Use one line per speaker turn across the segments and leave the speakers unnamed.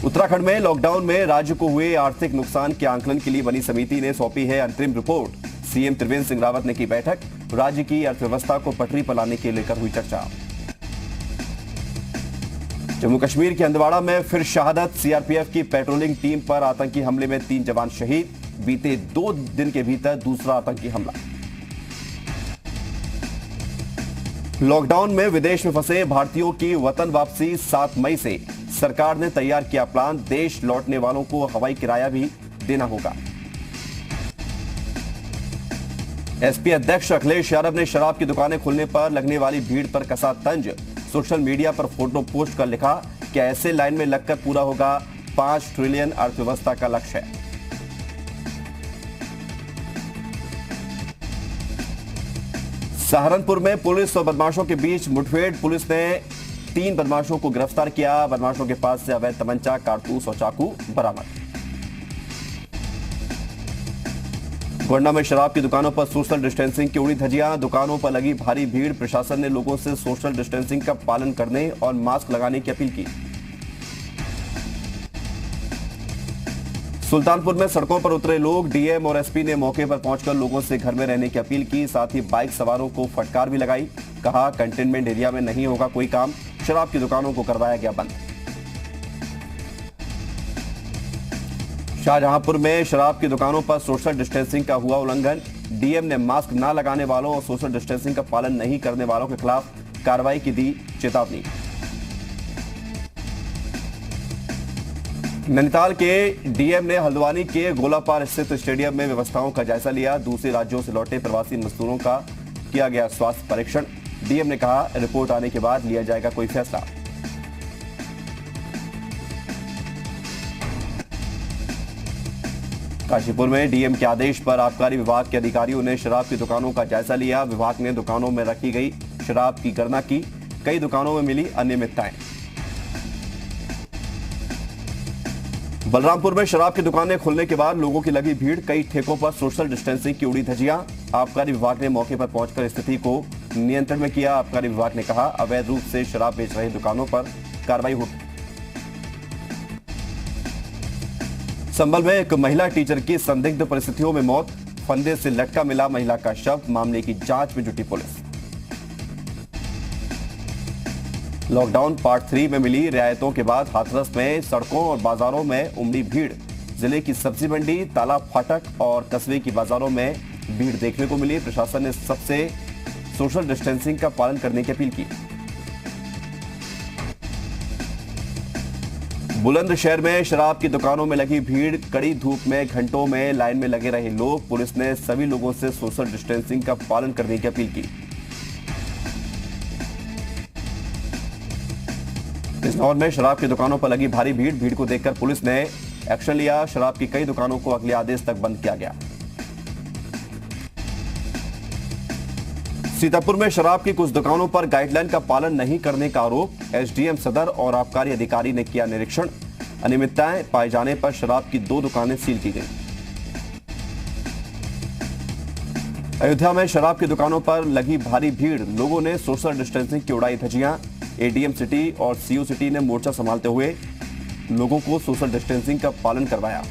उत्तराखंड में लॉकडाउन में राज्य को हुए आर्थिक नुकसान के आंकलन के लिए बनी समिति ने सौंपी है अंतरिम रिपोर्ट। सीएम त्रिवेंद्र सिंह रावत ने की बैठक। राज्य की अर्थव्यवस्था को पटरी पर लाने के लेकर हुई चर्चा। जम्मू कश्मीर के हंदवाड़ा में फिर शहादत। सीआरपीएफ की पेट्रोलिंग टीम पर आतंकी हमले में 3 जवान शहीद। बीते 2 दिन के भीतर दूसरा आतंकी हमला। लॉकडाउन में विदेश में फंसे भारतीयों की वतन वापसी 7 मई से। सरकार ने तैयार किया प्लान। देश लौटने वालों को हवाई किराया भी देना होगा। एसपी अध्यक्ष अखिलेश यादव ने शराब की दुकानें खुलने पर लगने वाली भीड़ पर कसा तंज। सोशल मीडिया पर फोटो पोस्ट कर लिखा कि ऐसे लाइन में लगकर पूरा होगा 5 ट्रिलियन अर्थव्यवस्था का लक्ष्य है। सहारनपुर में पुलिस और बदमाशों के बीच मुठभेड़। पुलिस ने 3 बदमाशों को गिरफ्तार किया। बदमाशों के पास से अवैध तमंचा, कारतूस और चाकू बरामद। गोंडा में शराब की दुकानों पर सोशल डिस्टेंसिंग की उड़ी धज्जियां। दुकानों पर लगी भारी भीड़। प्रशासन ने लोगों से सोशल डिस्टेंसिंग का पालन करने और मास्क लगाने की अपील की। सुल्तानपुर में सड़कों पर उतरे लोग। डीएम और एसपी ने मौके पर पहुंचकर लोगों से घर में रहने की अपील की। साथ ही बाइक सवारों को फटकार भी लगाई। कहा कंटेनमेंट एरिया में नहीं होगा कोई काम। शराब की दुकानों को करवाया गया बंद। शाहजहांपुर में शराब की दुकानों पर सोशल डिस्टेंसिंग का हुआ उल्लंघन। डीएम ने मास्क न लगाने वालों और सोशल डिस्टेंसिंग का पालन नहीं करने वालों के खिलाफ कार्रवाई की दी चेतावनी। नैनीताल के डीएम ने हल्द्वानी के गोलापार स्थित स्टेडियम में व्यवस्थाओं का जायजा लिया। दूसरे राज्यों से लौटे प्रवासी मजदूरों का किया गया स्वास्थ्य परीक्षण। डीएम ने कहा रिपोर्ट आने के बाद लिया जाएगा कोई फैसला। काशीपुर में डीएम के आदेश पर आबकारी विभाग के अधिकारियों ने शराब की दुकानों का जायजा लिया। विभाग ने दुकानों में रखी गई शराब की गणना की। कई दुकानों में मिली अनियमितताएं। बलरामपुर में शराब की दुकानें खुलने के बाद लोगों की लगी भीड़। कई ठेकों पर सोशल डिस्टेंसिंग की उड़ी धज्जियां। आबकारी विभाग ने मौके पर पहुंचकर स्थिति को नियंत्रण में किया। आबकारी विभाग ने कहा अवैध रूप से शराब बेच रहे दुकानों पर कार्रवाई होगी। संभल में एक महिला टीचर की संदिग्ध परिस्थितियों में मौत। फंदे से लटका मिला महिला का शव। मामले की जांच में जुटी पुलिस। लॉकडाउन पार्ट 3 में मिली रियायतों के बाद हाथरस में सड़कों और बाजारों में उमड़ी भीड़। जिले की सब्जी मंडी, तालाब फाटक और कस्बे की बाजारों में भीड़ देखने को मिली। प्रशासन ने सबसे सोशल डिस्टेंसिंग का पालन करने की अपील की। बुलंदशहर में शराब की दुकानों में लगी भीड़। कड़ी धूप में घंटों में लाइन में लगे रहे लोग। पुलिस ने सभी लोगों से सोशल डिस्टेंसिंग का पालन करने की अपील की। बिजनौर में शराब की दुकानों पर लगी भारी भीड़। भीड़ को देखकर पुलिस ने एक्शन लिया। शराब की कई दुकानों को अगले आदेश तक बंद किया गया। सीतापुर में शराब की कुछ दुकानों पर गाइडलाइन का पालन नहीं करने का आरोप। एसडीएम सदर और आबकारी अधिकारी ने किया निरीक्षण। अनियमितताएं पाए जाने पर शराब की 2 दुकानें सील की गई। अयोध्या में शराब की दुकानों पर लगी भारी भीड़। लोगों ने सोशल डिस्टेंसिंग की उड़ाई धज्जियां। एडीएम सिटी और सीओ सिटी ने मोर्चा संभालते हुए लोगों को सोशल डिस्टेंसिंग का पालन करवाया।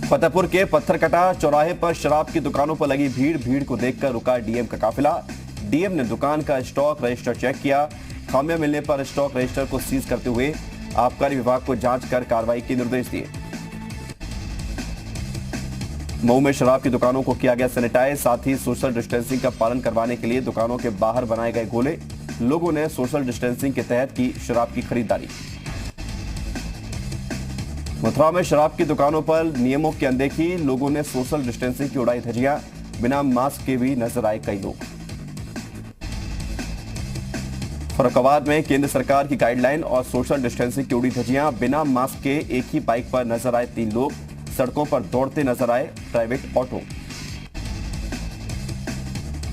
फतेहपुर के पत्थरकटा चौराहे पर शराब की दुकानों पर लगी भीड़। भीड़ को देखकर रुका डीएम का काफिला। डीएम ने दुकान का स्टॉक रजिस्टर चेक किया। खामियां मिलने पर स्टॉक रजिस्टर को सीज करते हुए आबकारी विभाग को जांच कर कार्रवाई के निर्देश दिए। मऊ में शराब की दुकानों को किया गया सैनिटाइज। साथ ही सोशल डिस्टेंसिंग का पालन करवाने के लिए दुकानों के बाहर बनाए गए गोले। लोगों ने सोशल डिस्टेंसिंग के तहत की शराब की खरीदारी। मथुरा में शराब की दुकानों पर नियमों की अनदेखी। लोगों ने सोशल डिस्टेंसिंग की उड़ाई धज्जियां। बिना मास्क के भी नजर आए कई लोग। फर्रुखाबाद में केंद्र सरकार की गाइडलाइन और सोशल डिस्टेंसिंग की उड़ी धज्जियां। बिना मास्क के एक ही बाइक पर नजर आए 3 लोग। सड़कों पर दौड़ते नजर आए प्राइवेट ऑटो।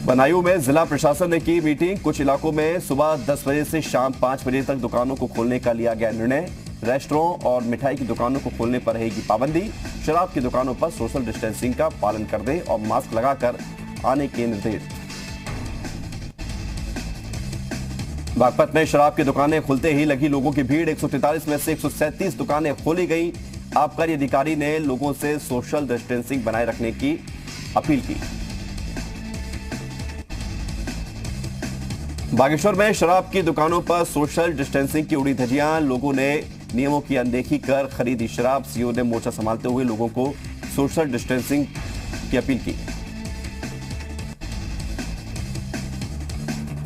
बदायूं में जिला प्रशासन ने की मीटिंग। कुछ इलाकों में सुबह 10 बजे से शाम 5 बजे तक दुकानों को खोलने का लिया गया निर्णय। रेस्टोरेंट और मिठाई की दुकानों को खोलने पर रहेगी पाबंदी। शराब की दुकानों पर सोशल डिस्टेंसिंग का पालन कर दें और मास्क लगाकर आने के निर्देश। बागपत में शराब की दुकानें खुलते ही लगी लोगों की भीड़। 143 में से 137 दुकानें खोली गई। आबकारी अधिकारी ने लोगों से सोशल डिस्टेंसिंग बनाए रखने की अपील की। बागेश्वर में शराब की दुकानों पर सोशल डिस्टेंसिंग की उड़ी धज्जियां। लोगों ने नियमों की अनदेखी कर खरीदी शराब। सीओ ने मोर्चा संभालते हुए लोगों को सोशल डिस्टेंसिंग की अपील की।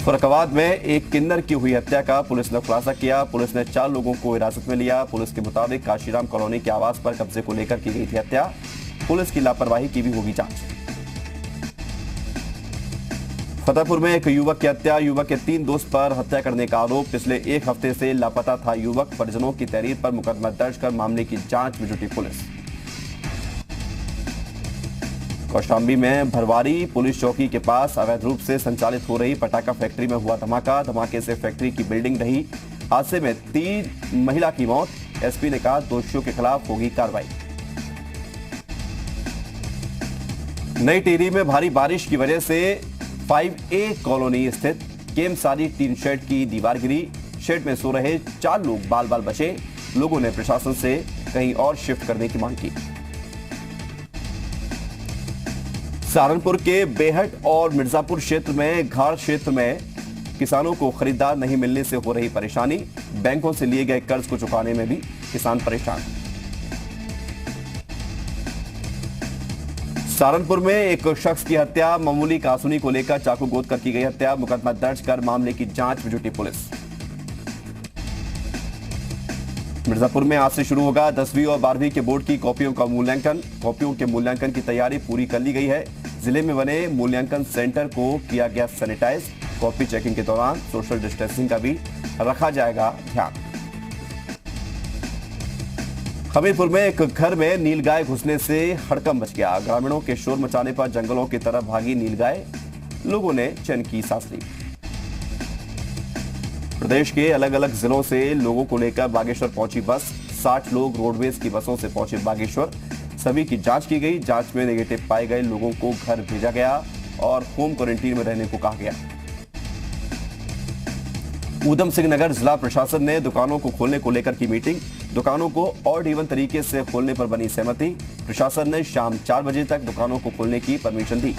फरुखाबाद में एक किन्नर की हुई हत्या का पुलिस ने खुलासा किया। पुलिस ने 4 लोगों को हिरासत में लिया। पुलिस के मुताबिक काशीराम कॉलोनी के आवास पर कब्जे को लेकर की गई थी हत्या। पुलिस की लापरवाही की भी होगी जांच। फतेहपुर में एक युवक की हत्या। युवक के 3 दोस्त पर हत्या करने का आरोप। पिछले 1 हफ्ते से लापता था युवक। परिजनों की तहरीर पर मुकदमा दर्ज कर मामले की जांच में जुटी पुलिस। कौशाम्बी में भरवारी पुलिस चौकी के पास अवैध रूप से संचालित हो रही पटाखा फैक्ट्री में हुआ धमाका। धमाके से फैक्ट्री की बिल्डिंग ढही। हादसे में 3 महिला की मौत। एसपी ने कहा दोषियों के खिलाफ होगी कार्रवाई। नई टिहरी में भारी बारिश की वजह से 5A कॉलोनी स्थित केमसारी टीन शेड की दीवार गिरी। शेड में सो रहे 4 लोग बाल बाल बचे। लोगों ने प्रशासन से कहीं और शिफ्ट करने की मांग की। सहारनपुर के बेहट और मिर्जापुर क्षेत्र में घाड़ क्षेत्र में किसानों को खरीदार नहीं मिलने से हो रही परेशानी। बैंकों से लिए गए कर्ज को चुकाने में भी किसान परेशान। सहारनपुर में एक शख्स की हत्या। मामूली कासुनी को लेकर चाकू गोद कर की गई हत्या। मुकदमा दर्ज कर मामले की जांच में जुटी पुलिस। मिर्जापुर में आज से शुरू होगा 10वीं और 12वीं के बोर्ड की कॉपियों का मूल्यांकन। कॉपियों के मूल्यांकन की तैयारी पूरी कर ली गई है। जिले में बने मूल्यांकन सेंटर को किया गया सैनिटाइज। कॉपी चेकिंग के दौरान सोशल डिस्टेंसिंग का भी रखा जाएगा ध्यान। हमीरपुर में एक घर में नीलगाय घुसने से हड़कंप मच गया। ग्रामीणों के शोर मचाने पर जंगलों की तरफ भागी नीलगाय। लोगों ने चैन की सांस ली। प्रदेश के अलग अलग जिलों से लोगों को लेकर बागेश्वर पहुंची बस। 60 लोग रोडवेज की बसों से पहुंचे बागेश्वर। सभी की जांच की गई। जांच में नेगेटिव पाए गए लोगों को घर भेजा गया और होम क्वारंटीन में रहने को कहा गया। ऊधम सिंह नगर जिला प्रशासन ने दुकानों को खोलने को लेकर की मीटिंग। दुकानों को ऑड इवन तरीके से खोलने पर बनी सहमति। प्रशासन ने शाम 4 बजे तक दुकानों को खोलने की परमिशन दी।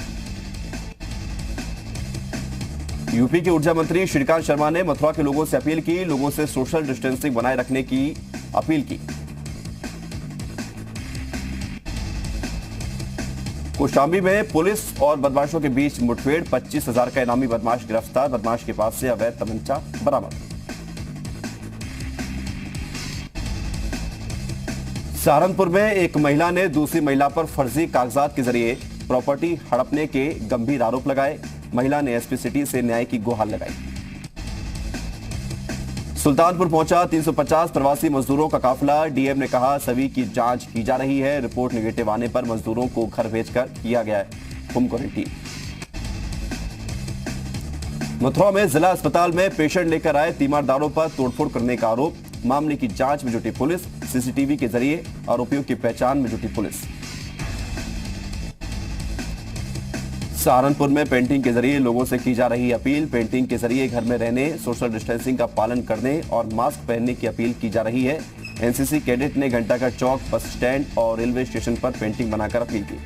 यूपी के ऊर्जा मंत्री श्रीकांत शर्मा ने मथुरा के लोगों से अपील की। लोगों से सोशल डिस्टेंसिंग बनाए रखने की अपील की। कौशाम्बी में पुलिस और बदमाशों के बीच मुठभेड़। 25,000 का इनामी बदमाश गिरफ्तार। बदमाश के पास से अवैध तमंचा बरामद। सहारनपुर में एक महिला ने दूसरी महिला पर फर्जी कागजात के जरिए प्रॉपर्टी हड़पने के गंभीर आरोप लगाए। महिला ने एसपी सिटी से न्याय की गुहार लगाई। सुल्तानपुर पहुंचा 350 प्रवासी मजदूरों का काफिला। डीएम ने कहा सभी की जांच की जा रही है। रिपोर्ट नेगेटिव आने पर मजदूरों को घर भेजकर किया गया होम क्वारंटीन। मथुरा में जिला अस्पताल में पेशेंट लेकर आए तीमारदारों पर तोड़फोड़ करने का आरोप। मामले की जांच में जुटी पुलिस। सीसीटीवी के जरिए आरोपियों की पहचान में जुटी पुलिस। सहारनपुर में पेंटिंग के जरिए लोगों से की जा रही अपील। पेंटिंग के जरिए घर में रहने, सोशल डिस्टेंसिंग का पालन करने और मास्क पहनने की अपील की जा रही है। एनसीसी कैडेट ने घंटाघर चौक, बस स्टैंड और रेलवे स्टेशन पर पेंटिंग बनाकर अपील की।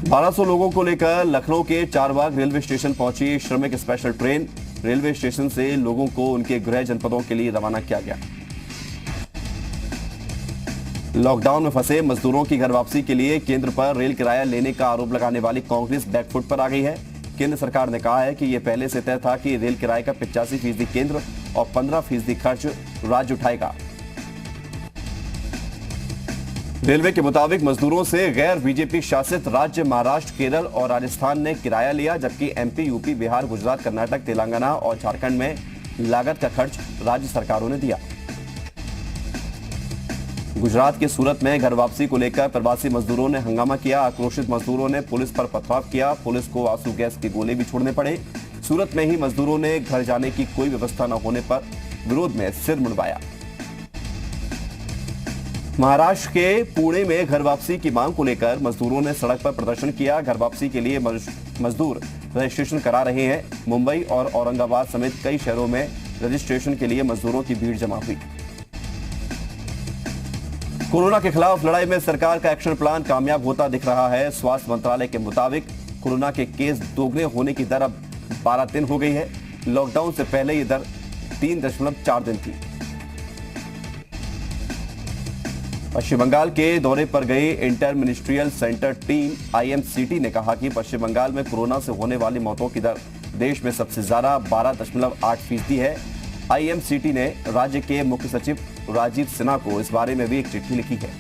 1200 लोगों को लेकर लखनऊ के चारबाग रेलवे स्टेशन पहुंची श्रमिक स्पेशल ट्रेन। रेलवे स्टेशन से लोगों को उनके गृह जनपदों के लिए रवाना किया गया। लॉकडाउन में फंसे मजदूरों की घर वापसी के लिए केंद्र पर रेल किराया लेने का आरोप लगाने वाली कांग्रेस बैकफुट पर आ गई है। केंद्र सरकार ने कहा है कि यह पहले से तय था कि रेल किराए का 85% केंद्र और 15% खर्च राज्य उठाएगा। रेलवे के मुताबिक मजदूरों से गैर बीजेपी शासित राज्य महाराष्ट्र, केरल और राजस्थान ने किराया लिया, जबकि एमपी, यूपी, बिहार, गुजरात, कर्नाटक, तेलंगाना और झारखंड में लागत का खर्च राज्य सरकारों ने दिया। गुजरात के सूरत में घर वापसी को लेकर प्रवासी मजदूरों ने हंगामा किया। आक्रोशित मजदूरों ने पुलिस पर पथराव किया। पुलिस को आंसू गैस के गोले भी छोड़ने पड़े। सूरत में ही मजदूरों ने घर जाने की कोई व्यवस्था न होने पर विरोध में सिर मुंडवाया। महाराष्ट्र के पुणे में घर वापसी की मांग को लेकर मजदूरों ने सड़क पर प्रदर्शन किया। घर वापसी के लिए मजदूर रजिस्ट्रेशन करा रहे हैं। मुंबई और औरंगाबाद समेत कई शहरों में रजिस्ट्रेशन के लिए मजदूरों की भीड़ जमा हुई। कोरोना के खिलाफ लड़ाई में सरकार का एक्शन प्लान कामयाब होता दिख रहा है। स्वास्थ्य मंत्रालय के मुताबिक कोरोना के केस दोगुने होने की दर अब 12 दिन हो गई है। लॉकडाउन से पहले ये दर 3.4 दिन थी। पश्चिम बंगाल के दौरे पर गई inter ministerial centre team IMCT ने कहा कि पश्चिम बंगाल में कोरोना से होने वाली मौतों की दर देश में सबसे ज्यादा 12.8% है। आईएमसीटी ने राज्य के मुख्य सचिव राजीव सिन्हा को इस बारे में भी एक चिट्ठी लिखी है।